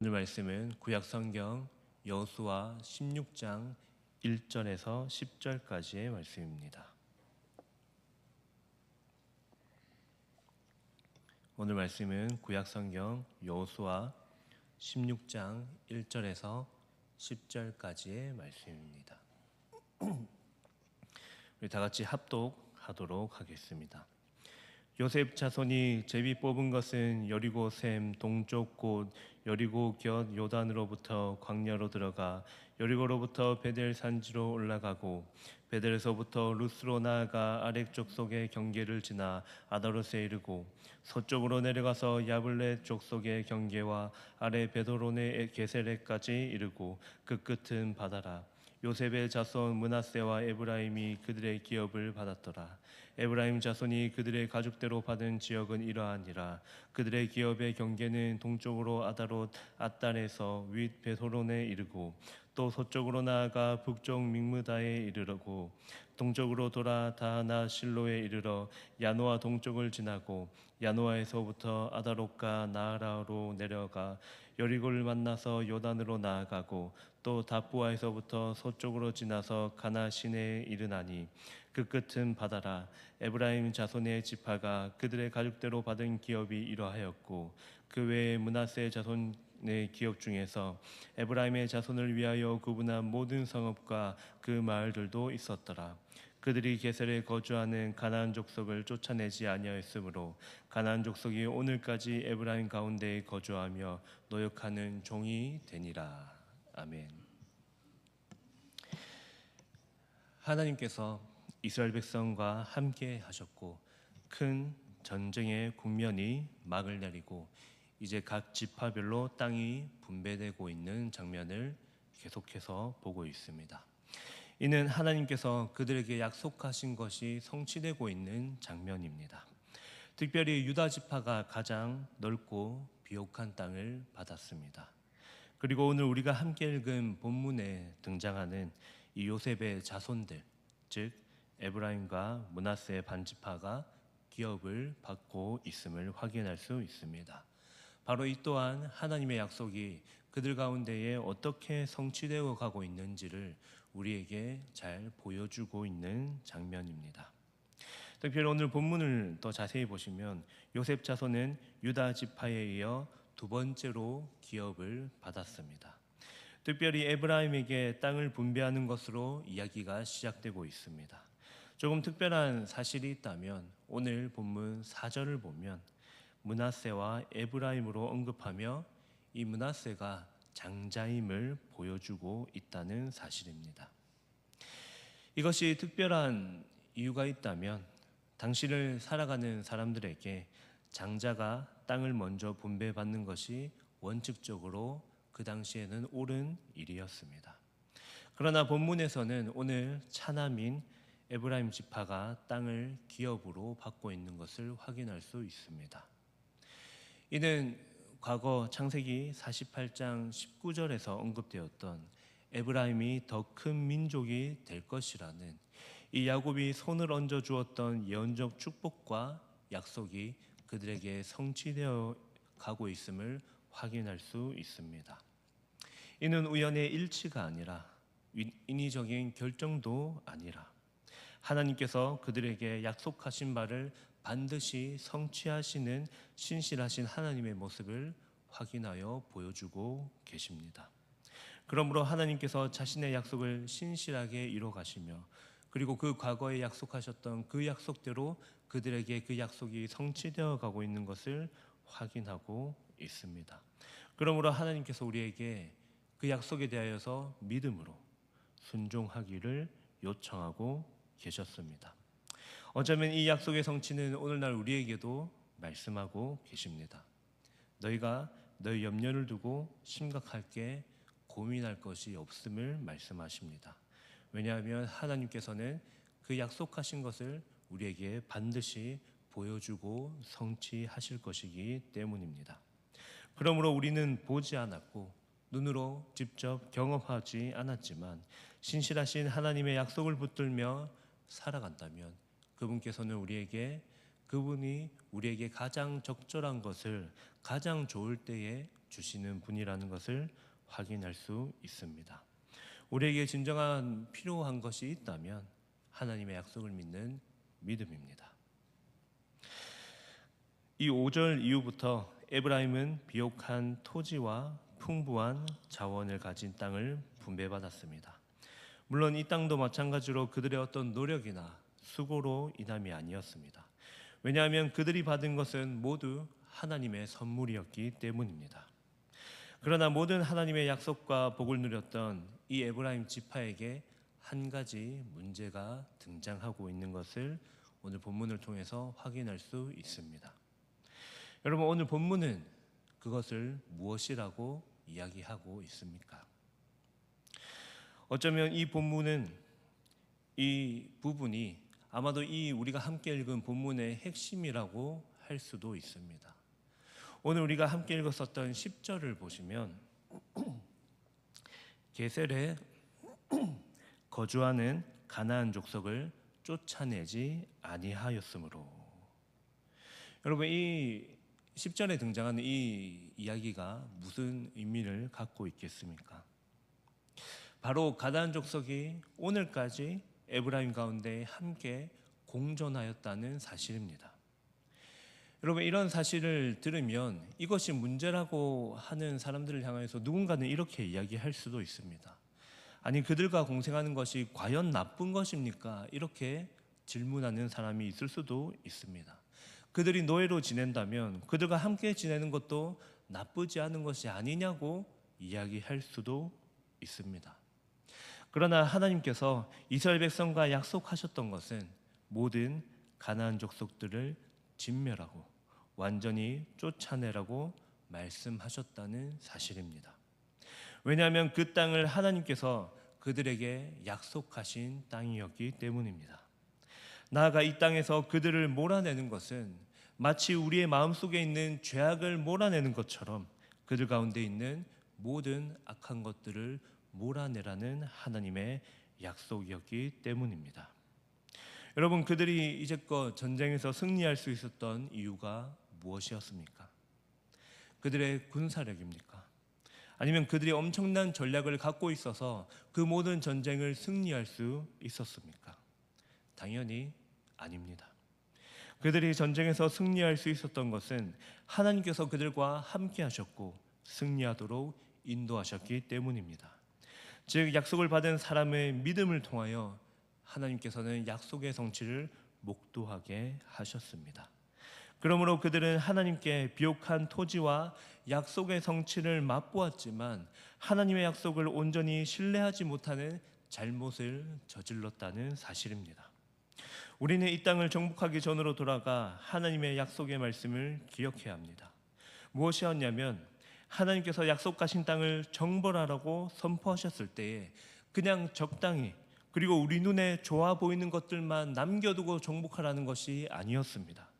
오늘 말씀은 구약성경 여호수아 16장 1절에서 10절까지의 말씀입니다. 오늘 말씀은 구약성경 여호수아 16장 1절에서 10절까지의 말씀입니다. 우리 다 같이 합독하도록 하겠습니다. 요셉 자손이 제비 뽑은 것은 여리고 샘 동쪽 곳 여리고 곁 요단으로부터 광야로 들어가 여리고로부터 베델 산지로 올라가고 베델에서부터 루스로 나아가 아렉 족속의 경계를 지나 아다롯에 이르고 서쪽으로 내려가서 야블렛 족속의 경계와 아래 베도론의 게세렛까지 이르고 그 끝은 바다라. 요셉의 자손 므낫세와 에브라임이 그들의 기업을 받았더라. 에브라임 자손이 그들의 가족대로 받은 지역은 이러하니라. 그들의 기업의 경계는 동쪽으로 아다롯 앗단에서 윗 베토론에 이르고 또 서쪽으로 나아가 북쪽 믹므다에 이르르고 동쪽으로 돌아 다하나 실로에 이르러 야노아 동쪽을 지나고 야노아에서부터 아다롯과 나아라로 내려가 여리고를 만나서 요단으로 나아가고 또 다부아에서부터 서쪽으로 지나서 가나 시내에 이르나니 그 끝은 바다라. 에브라임 자손의 지파가 그들의 가족대로 받은 기업이 이러하였고 그 외에 므낫세 자손의 기업 중에서 에브라임의 자손을 위하여 구분한 모든 성읍과 그 마을들도 있었더라. 그들이 게셀에 거주하는 가나안 족속을 쫓아내지 아니하였으므로 가나안 족속이 오늘까지 에브라임 가운데에 거주하며 노역하는 종이 되니라. 아멘. 하나님께서 이스라엘 백성과 함께 하셨고 큰 전쟁의 국면이 막을 내리고 이제 각 지파별로 땅이 분배되고 있는 장면을 계속해서 보고 있습니다. 이는 하나님께서 그들에게 약속하신 것이 성취되고 있는 장면입니다. 특별히 유다 지파가 가장 넓고 비옥한 땅을 받았습니다. 그리고 오늘 우리가 함께 읽은 본문에 등장하는 이 요셉의 자손들, 즉 에브라임과 므낫세 반지파가 기업을 받고 있음을 확인할 수 있습니다. 바로 이 또한 하나님의 약속이 그들 가운데에 어떻게 성취되어 가고 있는지를 우리에게 잘 보여주고 있는 장면입니다. 특별히 오늘 본문을 더 자세히 보시면 요셉 자손은 유다 지파에 이어 두 번째로 기업을 받았습니다. 특별히 에브라임에게 땅을 분배하는 것으로 이야기가 시작되고 있습니다. 조금 특별한 사실이 있다면 오늘 본문 4절을 보면 므낫세와 에브라임으로 언급하며 이 므낫세가 장자임을 보여주고 있다는 사실입니다. 이것이 특별한 이유가 있다면 당시를 살아가는 사람들에게 장자가 땅을 먼저 분배받는 것이 원칙적으로 그 당시에는 옳은 일이었습니다. 그러나 본문에서는 오늘 차남인 에브라임 지파가 땅을 기업으로 받고 있는 것을 확인할 수 있습니다. 이는 과거 창세기 48장 19절에서 언급되었던 에브라임이 더 큰 민족이 될 것이라는 이 야곱이 손을 얹어 주었던 예언적 축복과 약속이 그들에게 성취되어 가고 있음을 확인할 수 있습니다. 이는 우연의 일치가 아니라 인위적인 결정도 아니라 하나님께서 그들에게 약속하신 바를 반드시 성취하시는 신실하신 하나님의 모습을 확인하여 보여주고 계십니다. 그러므로 하나님께서 자신의 약속을 신실하게 이뤄 가시며 그리고 그 과거에 약속하셨던 그 약속대로 그들에게 그 약속이 성취되어 가고 있는 것을 확인하고 있습니다. 그러므로 하나님께서 우리에게 그 약속에 대하여서 믿음으로 순종하기를 요청하고 계셨습니다. 어쩌면 이 약속의 성취는 오늘날 우리에게도 말씀하고 계십니다. 너희가 너희 염려를 두고 심각하게 고민할 것이 없음을 말씀하십니다. 왜냐하면 하나님께서는 그 약속하신 것을 우리에게 반드시 보여주고 성취하실 것이기 때문입니다. 그러므로 우리는 보지 않았고 눈으로 직접 경험하지 않았지만 신실하신 하나님의 약속을 붙들며 살아간다면 그분께서는 그분이 우리에게 가장 적절한 것을 가장 좋을 때에 주시는 분이라는 것을 확인할 수 있습니다. 우리에게 진정한 필요한 것이 있다면 하나님의 약속을 믿는 믿음입니다. 이 5절 이후부터 에브라임은 비옥한 토지와 풍부한 자원을 가진 땅을 분배받았습니다. 물론 이 땅도 마찬가지로 그들의 어떤 노력이나 수고로 인함이 아니었습니다. 왜냐하면 그들이 받은 것은 모두 하나님의 선물이었기 때문입니다. 그러나 모든 하나님의 약속과 복을 누렸던 이 에브라임 지파에게 한 가지 문제가 등장하고 있는 것을 오늘 본문을 통해서 확인할 수 있습니다. 여러분, 오늘 본문은 그것을 무엇이라고 이야기하고 있습니까? 어쩌면 이 본문은, 이 부분이 아마도 이 우리가 함께 읽은 본문의 핵심이라고 할 수도 있습니다. 오늘 우리가 함께 읽었었던 10절을 보시면 게셀에 거주하는 가나안 족속을 쫓아내지 아니하였으므로. 여러분, 이 10절에 등장하는 이 이야기가 무슨 의미를 갖고 있겠습니까? 바로 가나안 족속이 오늘까지 에브라임 가운데 함께 공존하였다는 사실입니다. 여러분, 이런 사실을 들으면 이것이 문제라고 하는 사람들을 향해서 누군가는 이렇게 이야기할 수도 있습니다. 아니, 그들과 공생하는 것이 과연 나쁜 것입니까? 이렇게 질문하는 사람이 있을 수도 있습니다. 그들이 노예로 지낸다면 그들과 함께 지내는 것도 나쁘지 않은 것이 아니냐고 이야기할 수도 있습니다. 그러나 하나님께서 이스라엘 백성과 약속하셨던 것은 모든 가나안 족속들을 진멸하고 완전히 쫓아내라고 말씀하셨다는 사실입니다. 왜냐하면 그 땅을 하나님께서 그들에게 약속하신 땅이었기 때문입니다. 나아가 이 땅에서 그들을 몰아내는 것은 마치 우리의 마음속에 있는 죄악을 몰아내는 것처럼 그들 가운데 있는 모든 악한 것들을 몰아내라는 하나님의 약속이었기 때문입니다. 여러분, 그들이 이제껏 전쟁에서 승리할 수 있었던 이유가 무엇이었습니까? 그들의 군사력입니까? 아니면 그들이 엄청난 전략을 갖고 있어서 그 모든 전쟁을 승리할 수 있었습니까? 당연히 아닙니다. 그들이 전쟁에서 승리할 수 있었던 것은 하나님께서 그들과 함께 하셨고 승리하도록 인도하셨기 때문입니다. 즉, 약속을 받은 사람의 믿음을 통하여 하나님께서는 약속의 성취를 목도하게 하셨습니다. 그러므로 그들은 하나님께 비옥한 토지와 약속의 성취를 맛보았지만 하나님의 약속을 온전히 신뢰하지 못하는 잘못을 저질렀다는 사실입니다. 우리는 이 땅을 정복하기 전으로 돌아가 하나님의 약속의 말씀을 기억해야 합니다. 무엇이었냐면 하나님께서 약속하신 땅을 정벌하라고 선포하셨을 때에 그냥 적당히, 그리고 우리 눈에 좋아 보이는 것들만 남겨두고 정복하라는 것이 아니었습니다.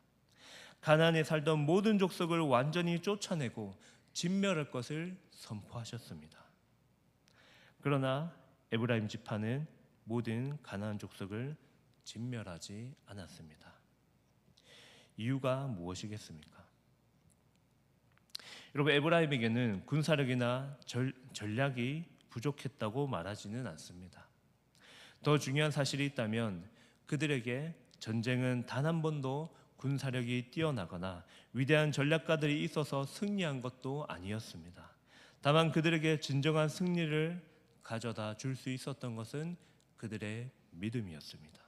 가나안에 살던 모든 족속을 완전히 쫓아내고 진멸할 것을 선포하셨습니다. 그러나 에브라임 지파는 모든 가나안 족속을 진멸하지 않았습니다. 이유가 무엇이겠습니까? 여러분, 에브라임에게는 군사력이나 전략이 부족했다고 말하지는 않습니다. 더 중요한 사실이 있다면 그들에게 전쟁은 단 한 번도 군사력이 뛰어나거나 위대한 전략가들이 있어서 승리한 것도 아니었습니다. 다만 그들에게 진정한 승리를 가져다 줄 수 있었던 것은 그들의 믿음이었습니다.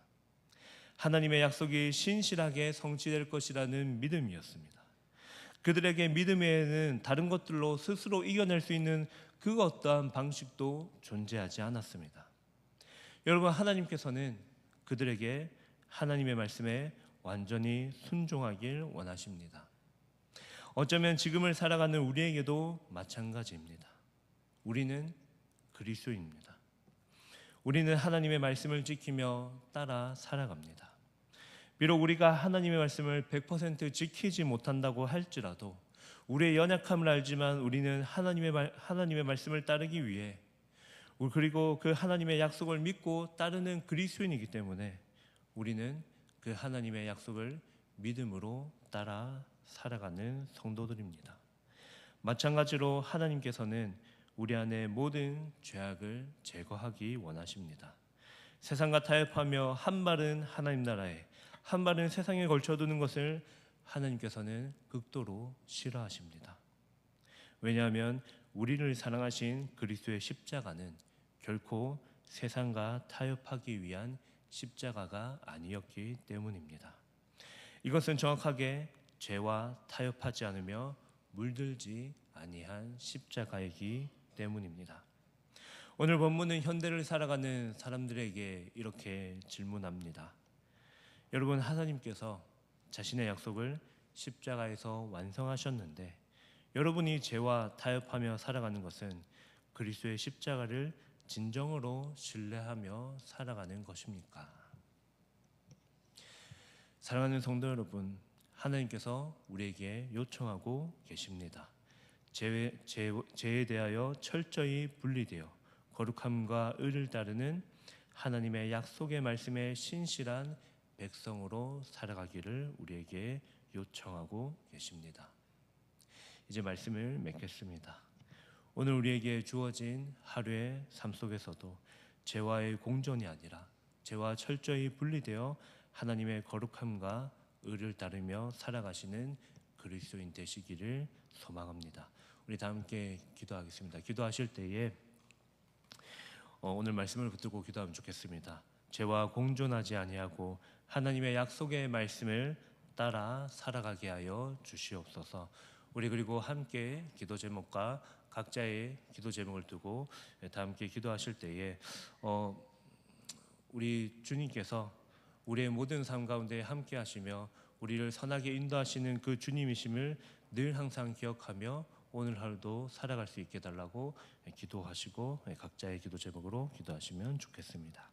하나님의 약속이 신실하게 성취될 것이라는 믿음이었습니다. 그들에게 믿음에는 다른 것들로 스스로 이겨낼 수 있는 그 어떠한 방식도 존재하지 않았습니다. 여러분, 하나님께서는 그들에게 하나님의 말씀에 완전히 순종하길 원하십니다. 어쩌면 지금을 살아가는 우리에게도 마찬가지입니다. 우리는 그리스도인입니다. 우리는 하나님의 말씀을 지키며 따라 살아갑니다. 비록 우리가 하나님의 말씀을 100% 지키지 못한다고 할지라도 우리의 연약함을 알지만 우리는 하나님의 말씀을 따르기 위해, 그리고 그 하나님의 약속을 믿고 따르는 그리스도인이기 때문에 우리는 그 하나님의 약속을 믿음으로 따라 살아가는 성도들입니다. 마찬가지로 하나님께서는 우리 안에 모든 죄악을 제거하기 원하십니다. 세상과 타협하며 한 발은 하나님 나라에 한 발은 세상에 걸쳐두는 것을 하나님께서는 극도로 싫어하십니다. 왜냐하면 우리를 사랑하신 그리스도의 십자가는 결코 세상과 타협하기 위한 십자가가 아니었기 때문입니다. 이것은 정확하게 죄와 타협하지 않으며 물들지 아니한 십자가이기 때문입니다. 오늘 본문은 현대를 살아가는 사람들에게 이렇게 질문합니다. 여러분, 하나님께서 자신의 약속을 십자가에서 완성하셨는데 여러분이 죄와 타협하며 살아가는 것은 그리스도의 십자가를 진정으로 신뢰하며 살아가는 것입니까? 사랑하는 성도 여러분, 하나님께서 우리에게 요청하고 계십니다. 죄에 대하여 철저히 분리되어 거룩함과 의를 따르는 하나님의 약속의 말씀에 신실한 백성으로 살아가기를 우리에게 요청하고 계십니다. 이제 말씀을 맺겠습니다. 오늘 우리에게 주어진 하루의 삶 속에서도 죄와의 공존이 아니라 죄와 철저히 분리되어 하나님의 거룩함과 의를 따르며 살아가시는 그리스도인 되시기를 소망합니다. 우리 다 함께 기도하겠습니다. 기도하실 때에 오늘 말씀을 붙들고 기도하면 좋겠습니다. 죄와 공존하지 아니하고 하나님의 약속의 말씀을 따라 살아가게 하여 주시옵소서. 우리 그리고 함께 기도 제목과 각자의 기도 제목을 두고 다 함께 기도하실 때에 우리 주님께서 우리의 모든 삶 가운데 함께 하시며 우리를 선하게 인도하시는 그 주님이심을 늘 항상 기억하며 오늘 하루도 살아갈 수 있게 달라고 기도하시고 각자의 기도 제목으로 기도하시면 좋겠습니다.